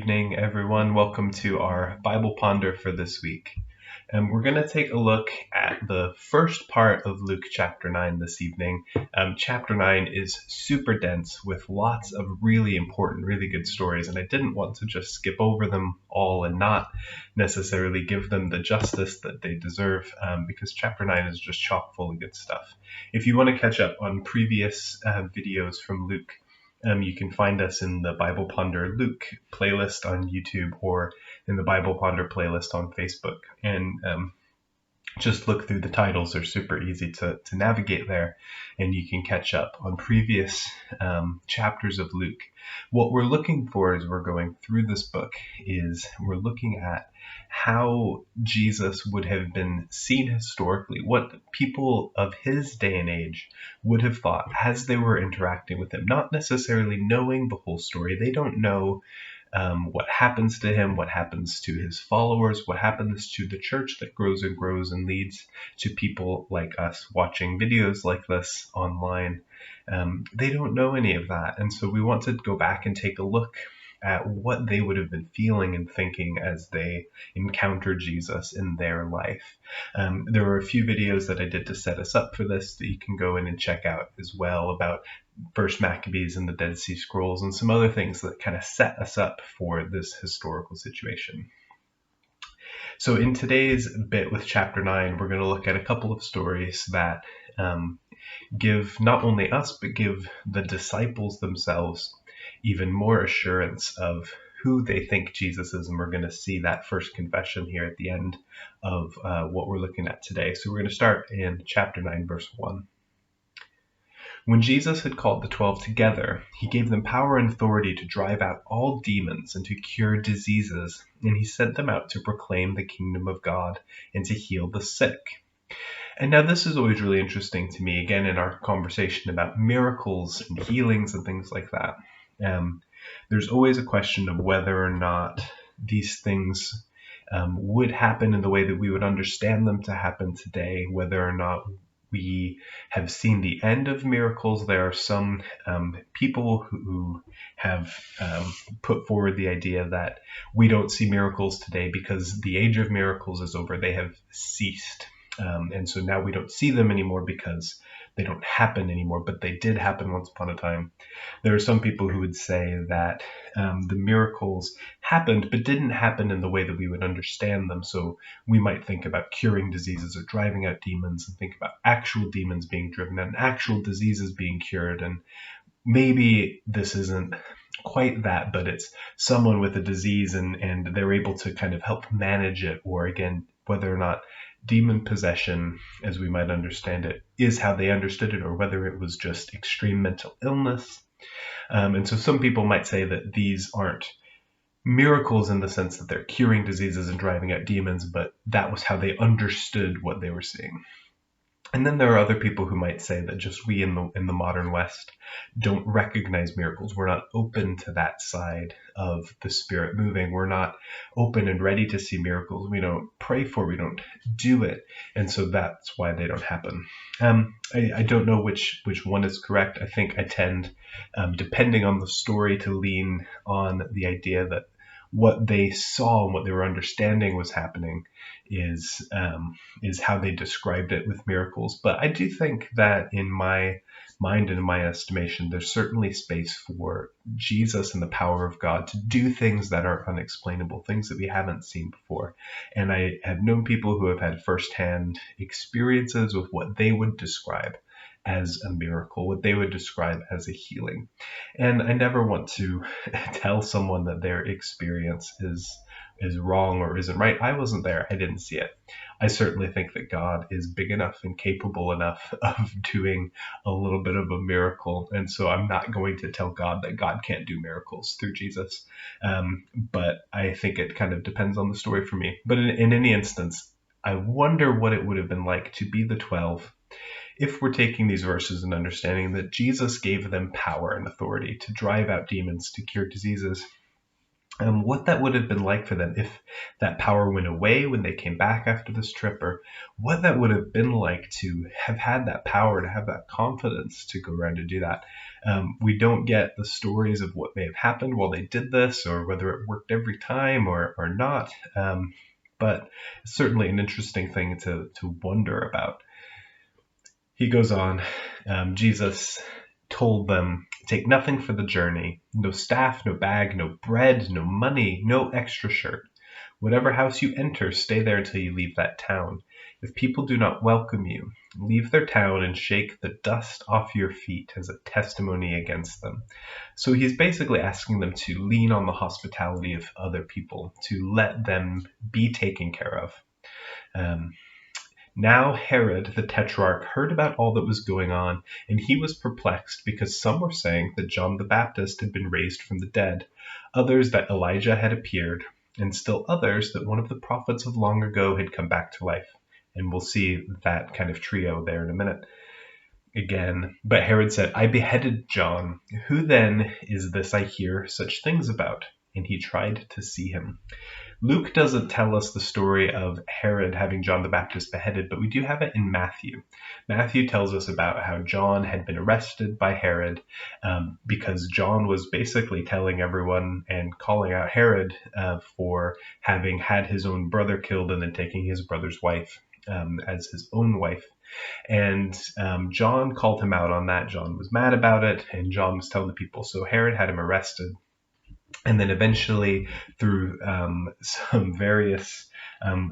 evening, everyone. Welcome to our Bible Ponder for this week. And we're going to take a look at the first part of Luke chapter 9 this evening. Chapter 9 is super dense with lots of really important, really good stories, and I didn't want to just skip over them all and not necessarily give them the justice that they deserve, because chapter 9 is just chock full of good stuff. If you want to catch up on previous videos from Luke, you can find us in the Bible Ponder Luke playlist on YouTube or in the Bible Ponder playlist on Facebook. And just look through the titles. They're super easy to navigate there, and you can catch up on previous chapters of Luke. What we're looking for as we're going through this book is we're looking at how Jesus would have been seen historically, what people of his day and age would have thought as they were interacting with him, not necessarily knowing the whole story. They don't know what happens to him, what happens to his followers, what happens to the church that grows and grows and leads to people like us watching videos like this online. They don't know any of that. And so we want to go back and take a look at what they would have been feeling and thinking as they encountered Jesus in their life. There were a few videos that I did to set us up for this that you can go in and check out as well, about First Maccabees and the Dead Sea Scrolls and some other things that kind of set us up for this historical situation. So in today's bit with chapter 9, we're going to look at a couple of stories that give not only us, but give the disciples themselves even more assurance of who they think Jesus is. And we're going to see that first confession here at the end of what we're looking at today. So we're going to start in chapter 9, verse 1. When Jesus had called the 12 together, he gave them power and authority to drive out all demons and to cure diseases, and he sent them out to proclaim the kingdom of God and to heal the sick. And now this is always really interesting to me, again, in our conversation about miracles and healings and things like that. There's always a question of whether or not these things would happen in the way that we would understand them to happen today, whether or not we have seen the end of miracles. There are some people who have put forward the idea that we don't see miracles today because the age of miracles is over. They have ceased. And so now we don't see them anymore because they don't happen anymore, but they did happen once upon a time. There are some people who would say that the miracles happened, but didn't happen in the way that we would understand them. So we might think about curing diseases or driving out demons and think about actual demons being driven and actual diseases being cured. And maybe this isn't quite that, but it's someone with a disease and they're able to kind of help manage it, or again, whether or not demon possession, as we might understand it, is how they understood it, or whether it was just extreme mental illness. And so some people might say that these aren't miracles in the sense that they're curing diseases and driving out demons, but that was how they understood what they were seeing. And then there are other people who might say that just we in the modern West don't recognize miracles. We're not open to that side of the Spirit moving. We're not open and ready to see miracles. We don't pray for it. We don't do it. And so that's why they don't happen. I don't know which one is correct. I think I tend, depending on the story, to lean on the idea that what they saw and what they were understanding was happening is how they described it with miracles. But I do think that in my mind and in my estimation, there's certainly space for Jesus and the power of God to do things that are unexplainable, things that we haven't seen before. And I have known people who have had firsthand experiences with what they would describe as a miracle, what they would describe as a healing. And I never want to tell someone that their experience is wrong or isn't right. I wasn't there. I didn't see it. I certainly think that God is big enough and capable enough of doing a little bit of a miracle. And so I'm not going to tell God that God can't do miracles through Jesus. But I think it kind of depends on the story for me. But in any instance, I wonder what it would have been like to be the 12 if we're taking these verses and understanding that Jesus gave them power and authority to drive out demons, to cure diseases. what that would have been like for them if that power went away when they came back after this trip, or what that would have been like to have had that power, to have that confidence to go around and do that. We don't get the stories of what may have happened while they did this, or whether it worked every time or not. But it's certainly an interesting thing to wonder about. He goes on, Jesus told them, "Take nothing for the journey, no staff, no bag, no bread, no money, no extra shirt. Whatever house you enter, stay there until you leave that town. If people do not welcome you, leave their town and shake the dust off your feet as a testimony against them." So he's basically asking them to lean on the hospitality of other people, to let them be taken care of. Now Herod the Tetrarch heard about all that was going on, and he was perplexed, because some were saying that John the Baptist had been raised from the dead, others that Elijah had appeared, and still others that one of the prophets of long ago had come back to life. And we'll see that kind of trio there in a minute. Again, but Herod said, "I beheaded John. Who then is this I hear such things about?" And he tried to see him. Luke doesn't tell us the story of Herod having John the Baptist beheaded, but we do have it in Matthew. Matthew tells us about how John had been arrested by Herod because John was basically telling everyone and calling out Herod for having had his own brother killed and then taking his brother's wife as his own wife. And John called him out on that. John was mad about it, and John was telling the people. So Herod had him arrested. And then eventually, through some various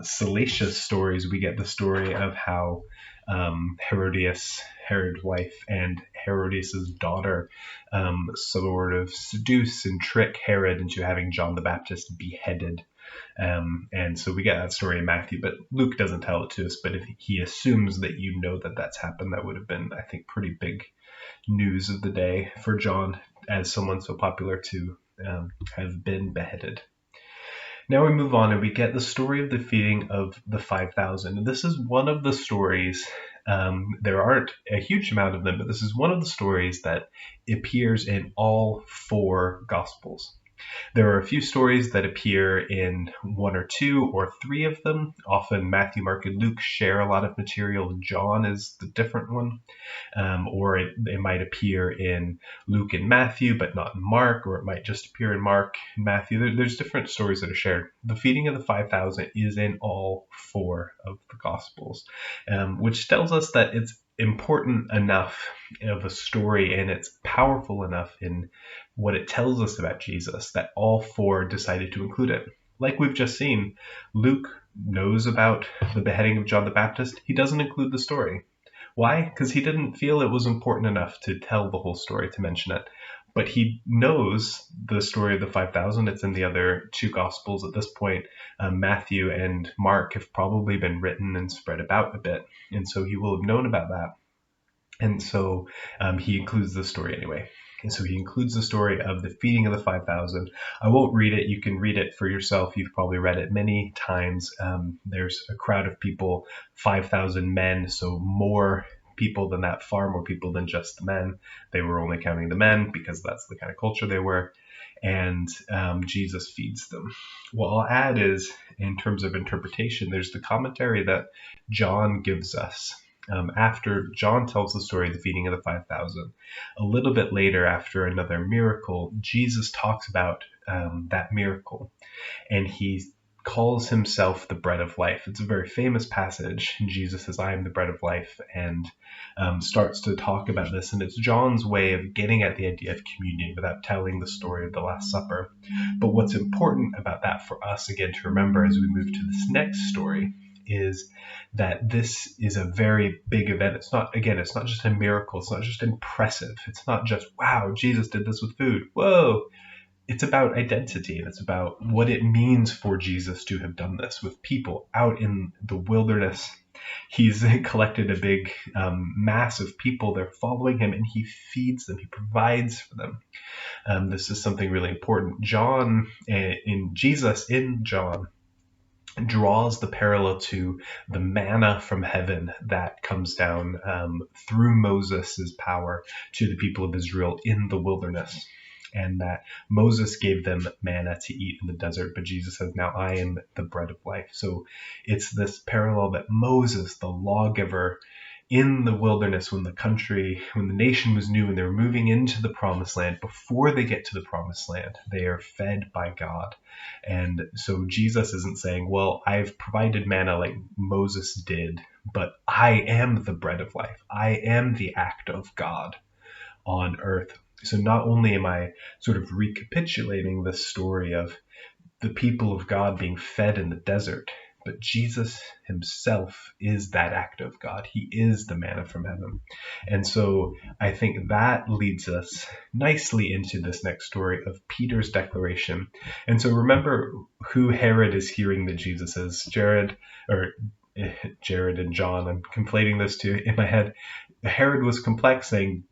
salacious stories, we get the story of how Herodias, Herod's wife, and Herodias' daughter sort of seduce and trick Herod into having John the Baptist beheaded. And so we get that story in Matthew, but Luke doesn't tell it to us. But if he assumes that you know that that's happened, that would have been, I think, pretty big news of the day for John as someone so popular to have been beheaded. Now we move on and we get the story of the feeding of the 5,000. And this is one of the stories, there aren't a huge amount of them, but this is one of the stories that appears in all four Gospels. There are a few stories that appear in one or two or three of them. Often Matthew, Mark, and Luke share a lot of material. John is the different one. Or it might appear in Luke and Matthew, but not in Mark, or it might just appear in Mark and Matthew. There's different stories that are shared. The feeding of the 5,000 is in all four of the Gospels, which tells us that it's important enough of a story and it's powerful enough in what it tells us about Jesus that all four decided to include it. Like we've just seen, Luke knows about the beheading of John the Baptist. He doesn't include the story. Why? Because he didn't feel it was important enough to tell the whole story, to mention it. But he knows the story of the 5,000. It's in the other two Gospels at this point. Matthew and Mark have probably been written and spread about a bit. And so he will have known about that. And so he includes the story anyway. And so he includes the story of the feeding of the 5,000. I won't read it. You can read it for yourself. You've probably read it many times. There's a crowd of people, 5,000 men, so more people than that, far more people than just the men. They were only counting the men because that's the kind of culture they were. And Jesus feeds them. What I'll add is, in terms of interpretation, there's the commentary that John gives us. After John tells the story of the feeding of the 5,000, a little bit later, after another miracle, Jesus talks about that miracle, and he calls himself the bread of life. It's a very famous passage. Jesus says, "I am the bread of life," and starts to talk about this. And it's John's way of getting at the idea of communion without telling the story of the Last Supper. But what's important about that for us, again, to remember as we move to this next story, is that this is a very big event. It's not just a miracle. It's not just impressive. It's not just, wow, Jesus did this with food. Whoa. It's about identity, and it's about what it means for Jesus to have done this with people out in the wilderness. He's collected a big mass of people. They're following him, and he feeds them. He provides for them. This is something really important. Jesus in John draws the parallel to the manna from heaven that comes down through Moses' power to the people of Israel in the wilderness. and that Moses gave them manna to eat in the desert, but Jesus says, now I am the bread of life. So it's this parallel that Moses, the lawgiver, in the wilderness, when the nation was new and they were moving into the promised land, before they get to the promised land, they are fed by God. And so Jesus isn't saying, well, I've provided manna like Moses did, but I am the bread of life. I am the act of God on earth. So not only am I sort of recapitulating the story of the people of God being fed in the desert, but Jesus himself is that act of God. He is the manna from heaven. And so I think that leads us nicely into this next story of Peter's declaration. And so remember who Herod is hearing that Jesus is. Jared and John, I'm conflating those two in my head. Herod was complex, saying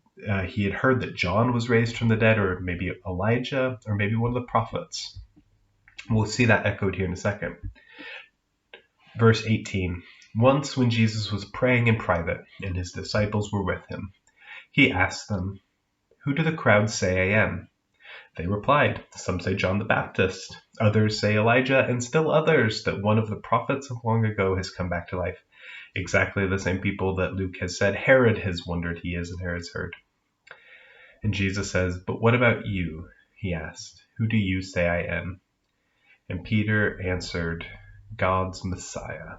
he had heard that John was raised from the dead, or maybe Elijah, or maybe one of the prophets. We'll see that echoed here in a second. Verse 18, once when Jesus was praying in private and his disciples were with him, he asked them, who do the crowds say I am? They replied, some say John the Baptist, others say Elijah, and still others that one of the prophets of long ago has come back to life. Exactly the same people that Luke has said Herod has wondered he is and Herod's heard. And Jesus says, but what about you? He asked, who do you say I am? And Peter answered, God's Messiah.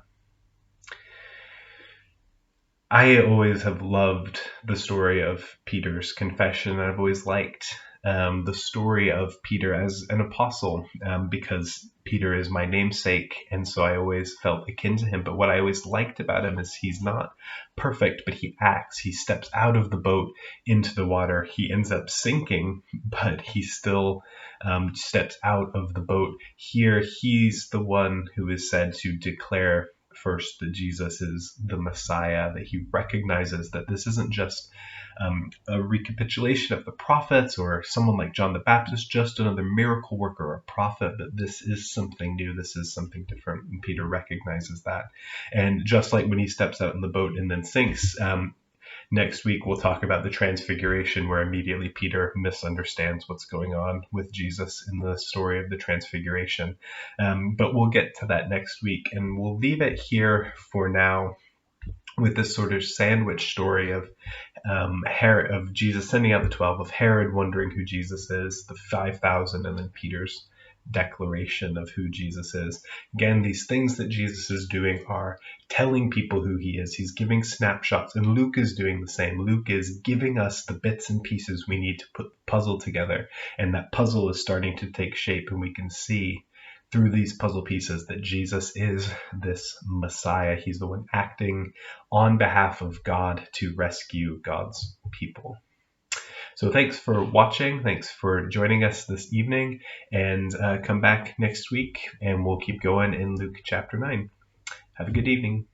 I always have loved the story of Peter's confession. I've always liked the story of Peter as an apostle because Peter is my namesake, and so I always felt akin to him. But what I always liked about him is he's not perfect, but he acts. He steps out of the boat into the water. He ends up sinking, but he still steps out of the boat. Here, he's the one who is said to declare first that Jesus is the Messiah, that he recognizes that this isn't just a recapitulation of the prophets or someone like John the Baptist, just another miracle worker or a prophet, but this is something new, this is something different, and Peter recognizes that. And just like when he steps out in the boat and then sinks, next week we'll talk about the transfiguration, where immediately Peter misunderstands what's going on with Jesus in the story of the transfiguration. But we'll get to that next week, and we'll leave it here for now with this sort of sandwich story of Jesus sending out the 12, of Herod wondering who Jesus is, the 5,000, and then Peter's declaration of who Jesus is. Again, these things that Jesus is doing are telling people who he is. He's giving snapshots, and Luke is doing the same. Luke is giving us the bits and pieces we need to put the puzzle together, and that puzzle is starting to take shape, and we can see through these puzzle pieces that Jesus is this Messiah. He's the one acting on behalf of God to rescue God's people. So thanks for watching. Thanks for joining us this evening, and come back next week and we'll keep going in Luke chapter 9. Have a good evening.